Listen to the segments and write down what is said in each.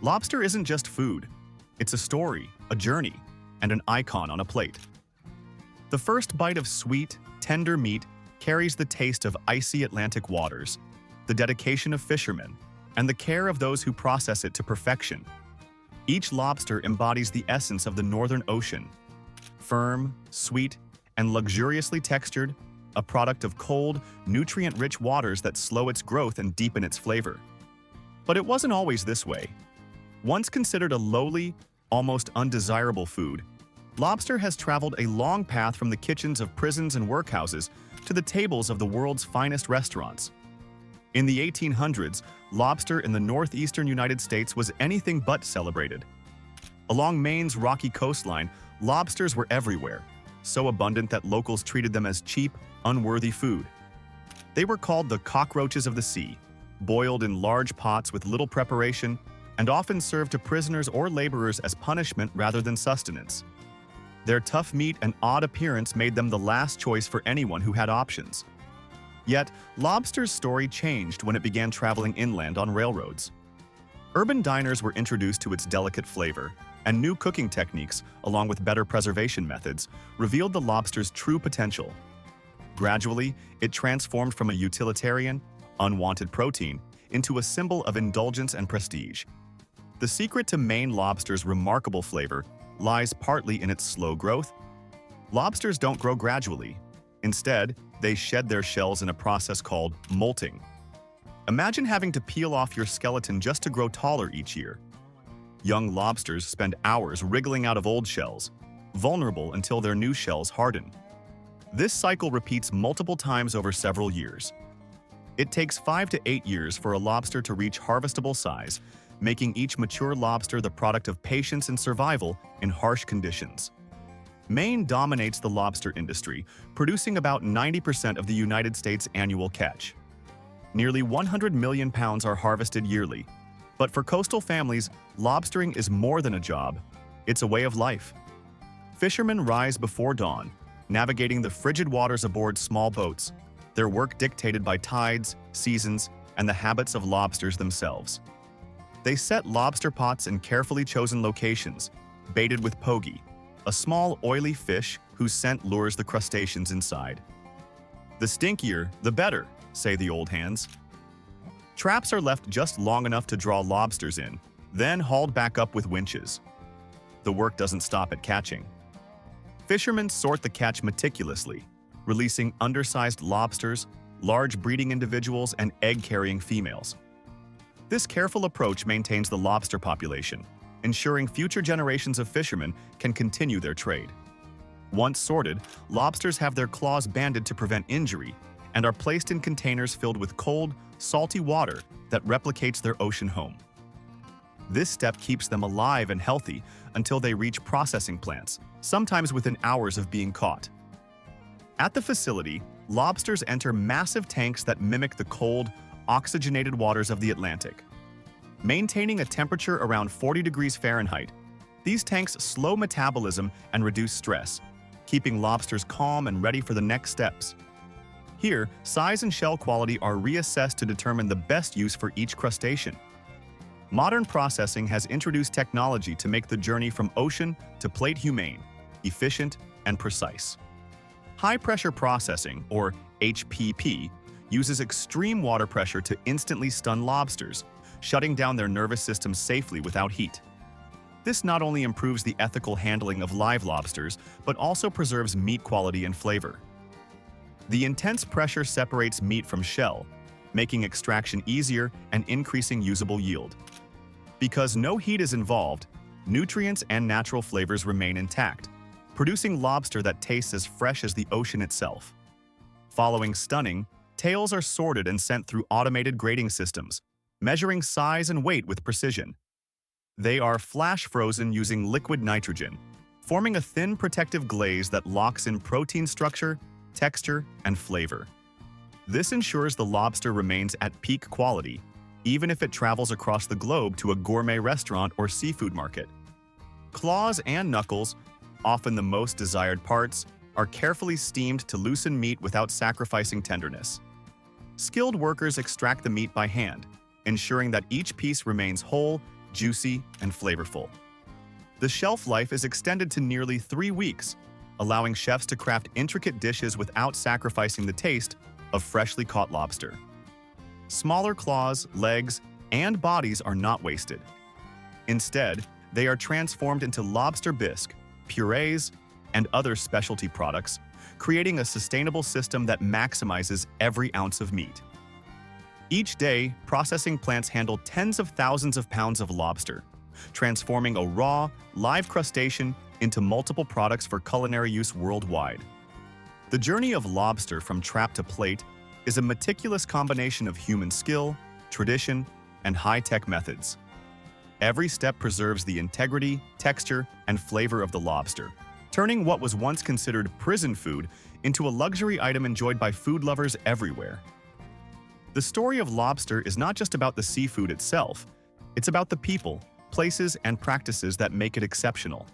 Lobster isn't just food. It's a story, a journey, and an icon on a plate. The first bite of sweet, tender meat carries the taste of icy Atlantic waters, the dedication of fishermen, and the care of those who process it to perfection. Each lobster embodies the essence of the Northern Ocean. Firm, sweet, and luxuriously textured, a product of cold, nutrient-rich waters that slow its growth and deepen its flavor. But it wasn't always this way. Once considered a lowly, almost undesirable food, lobster has traveled a long path from the kitchens of prisons and workhouses to the tables of the world's finest restaurants. In the 1800s, lobster in the northeastern United States was anything but celebrated. Along Maine's rocky coastline, lobsters were everywhere, so abundant that locals treated them as cheap, unworthy food. They were called the cockroaches of the sea, boiled in large pots with little preparation, and often served to prisoners or laborers as punishment rather than sustenance. Their tough meat and odd appearance made them the last choice for anyone who had options. Yet, lobster's story changed when it began traveling inland on railroads. Urban diners were introduced to its delicate flavor, and new cooking techniques, along with better preservation methods, revealed the lobster's true potential. Gradually, it transformed from a utilitarian, unwanted protein into a symbol of indulgence and prestige. The secret to Maine lobster's remarkable flavor lies partly in its slow growth. Lobsters don't grow gradually. Instead, they shed their shells in a process called molting. Imagine having to peel off your skeleton just to grow taller each year. Young lobsters spend hours wriggling out of old shells, vulnerable until their new shells harden. This cycle repeats multiple times over several years. It takes 5 to 8 years for a lobster to reach harvestable size, making each mature lobster the product of patience and survival in harsh conditions. Maine dominates the lobster industry, producing about 90% of the United States' annual catch. Nearly 100 million pounds are harvested yearly. But for coastal families, lobstering is more than a job. It's a way of life. Fishermen rise before dawn, navigating the frigid waters aboard small boats, their work dictated by tides, seasons, and the habits of lobsters themselves. They set lobster pots in carefully chosen locations, baited with pogie, a small oily fish whose scent lures the crustaceans inside. The stinkier, the better, say the old hands. Traps are left just long enough to draw lobsters in, then hauled back up with winches. The work doesn't stop at catching. Fishermen sort the catch meticulously, releasing undersized lobsters, large breeding individuals, and egg-carrying females. This careful approach maintains the lobster population, ensuring future generations of fishermen can continue their trade. Once sorted, lobsters have their claws banded to prevent injury and are placed in containers filled with cold, salty water that replicates their ocean home. This step keeps them alive and healthy until they reach processing plants, sometimes within hours of being caught. At the facility, lobsters enter massive tanks that mimic the cold, oxygenated waters of the Atlantic. Maintaining a temperature around 40 degrees Fahrenheit, these tanks slow metabolism and reduce stress, keeping lobsters calm and ready for the next steps. Here, size and shell quality are reassessed to determine the best use for each crustacean. Modern processing has introduced technology to make the journey from ocean to plate humane, efficient, and precise. High-pressure processing, or HPP, uses extreme water pressure to instantly stun lobsters, shutting down their nervous systems safely without heat. This not only improves the ethical handling of live lobsters, but also preserves meat quality and flavor. The intense pressure separates meat from shell, making extraction easier and increasing usable yield. Because no heat is involved, nutrients and natural flavors remain intact, producing lobster that tastes as fresh as the ocean itself. Following stunning, tails are sorted and sent through automated grading systems, measuring size and weight with precision. They are flash-frozen using liquid nitrogen, forming a thin protective glaze that locks in protein structure, texture, and flavor. This ensures the lobster remains at peak quality, even if it travels across the globe to a gourmet restaurant or seafood market. Claws and knuckles, often the most desired parts, are carefully steamed to loosen meat without sacrificing tenderness. Skilled workers extract the meat by hand, ensuring that each piece remains whole, juicy, and flavorful. The shelf life is extended to nearly 3 weeks, allowing chefs to craft intricate dishes without sacrificing the taste of freshly caught lobster. Smaller claws, legs, and bodies are not wasted. Instead, they are transformed into lobster bisque, purees, and other specialty products, creating a sustainable system that maximizes every ounce of meat. Each day, processing plants handle tens of thousands of pounds of lobster, transforming a raw, live crustacean into multiple products for culinary use worldwide. The journey of lobster from trap to plate is a meticulous combination of human skill, tradition, and high-tech methods. Every step preserves the integrity, texture, and flavor of the lobster, turning what was once considered prison food into a luxury item enjoyed by food lovers everywhere. The story of lobster is not just about the seafood itself, it's about the people, places, and practices that make it exceptional.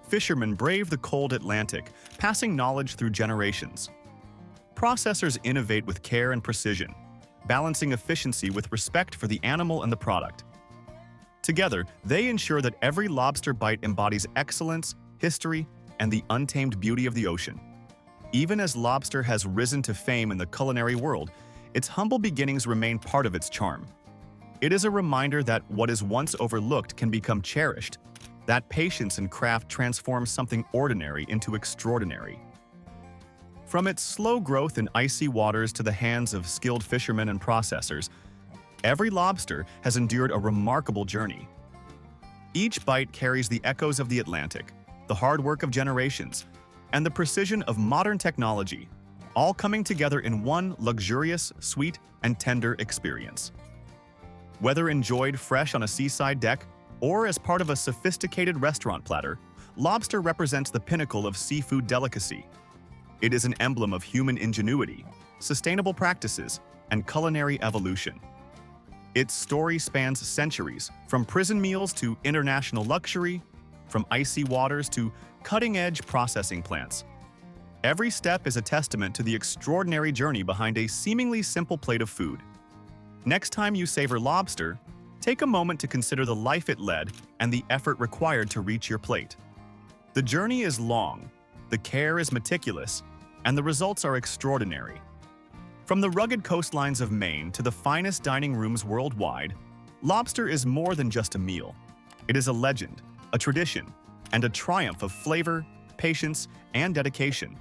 Fishermen brave the cold Atlantic, passing knowledge through generations. Processors innovate with care and precision, balancing efficiency with respect for the animal and the product. Together, they ensure that every lobster bite embodies excellence, history, and the untamed beauty of the ocean. Even as lobster has risen to fame in the culinary world, its humble beginnings remain part of its charm. It is a reminder that what is once overlooked can become cherished, that patience and craft transform something ordinary into extraordinary. From its slow growth in icy waters to the hands of skilled fishermen and processors, every lobster has endured a remarkable journey. Each bite carries the echoes of the Atlantic, the hard work of generations, and the precision of modern technology, all coming together in one luxurious, sweet, and tender experience. Whether enjoyed fresh on a seaside deck or as part of a sophisticated restaurant platter, lobster represents the pinnacle of seafood delicacy. It is an emblem of human ingenuity, sustainable practices, and culinary evolution. Its story spans centuries, from prison meals to international luxury, from icy waters to cutting-edge processing plants. Every step is a testament to the extraordinary journey behind a seemingly simple plate of food. Next time you savor lobster, take a moment to consider the life it led and the effort required to reach your plate. The journey is long, the care is meticulous, and the results are extraordinary. From the rugged coastlines of Maine to the finest dining rooms worldwide, lobster is more than just a meal. It is a legend, a tradition, and a triumph of flavor, patience, and dedication.